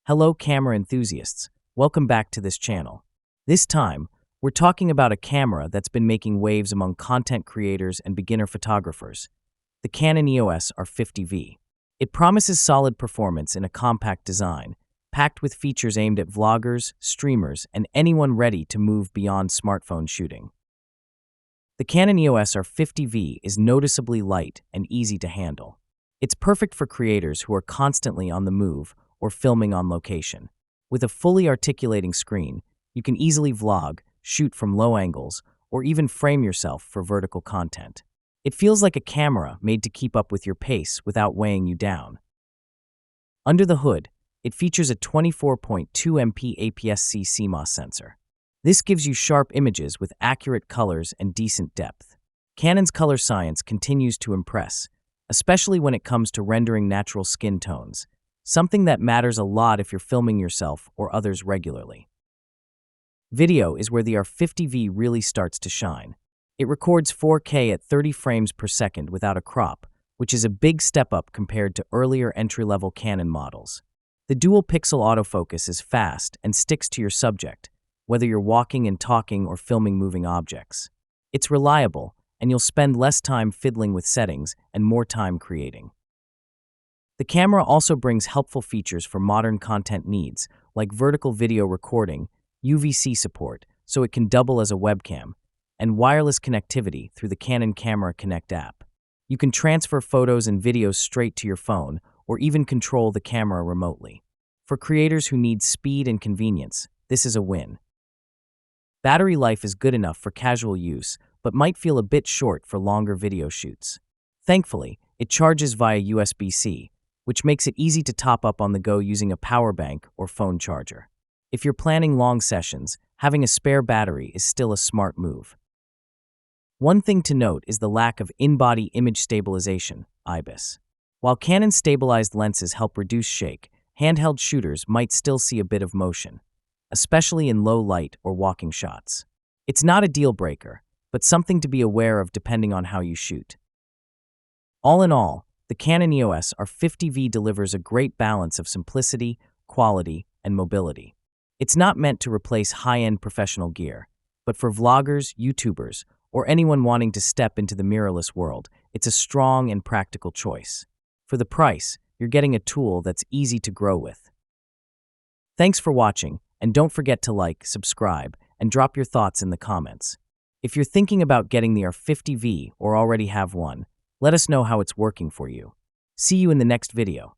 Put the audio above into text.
Hello camera enthusiasts, welcome back to this channel. This time, we're talking about a camera that's been making waves among content creators and beginner photographers, the Canon EOS R50 V. It promises solid performance in a compact design, packed with features aimed at vloggers, streamers, and anyone ready to move beyond smartphone shooting. The Canon EOS R50 V is noticeably light and easy to handle. It's perfect for creators who are constantly on the move or filming on location. With a fully articulating screen, you can easily vlog, shoot from low angles, or even frame yourself for vertical content. It feels like a camera made to keep up with your pace without weighing you down. Under the hood, it features a 24.2 MP APS-C CMOS sensor. This gives you sharp images with accurate colors and decent depth. Canon's color science continues to impress, especially when it comes to rendering natural skin tones, something that matters a lot if you're filming yourself or others regularly. Video is where the R50 V really starts to shine. It records 4K at 30 frames per second without a crop, which is a big step up compared to earlier entry-level Canon models. The dual-pixel autofocus is fast and sticks to your subject, whether you're walking and talking or filming moving objects. It's reliable, and you'll spend less time fiddling with settings and more time creating. The camera also brings helpful features for modern content needs, like vertical video recording, UVC support, so it can double as a webcam, and wireless connectivity through the Canon Camera Connect app. You can transfer photos and videos straight to your phone, or even control the camera remotely. For creators who need speed and convenience, this is a win. Battery life is good enough for casual use, but might feel a bit short for longer video shoots. Thankfully, it charges via USB-C, which makes it easy to top up on the go using a power bank or phone charger. If you're planning long sessions, having a spare battery is still a smart move. One thing to note is the lack of in-body image stabilization, IBIS. While Canon stabilized lenses help reduce shake, handheld shooters might still see a bit of motion, especially in low light or walking shots. It's not a deal breaker, but something to be aware of depending on how you shoot. All in all, the Canon EOS R50 V delivers a great balance of simplicity, quality, and mobility. It's not meant to replace high-end professional gear, but for vloggers, YouTubers, or anyone wanting to step into the mirrorless world, it's a strong and practical choice. For the price, you're getting a tool that's easy to grow with. Thanks for watching, and don't forget to like, subscribe, and drop your thoughts in the comments. If you're thinking about getting the R50 V or already have one, let us know how it's working for you. See you in the next video.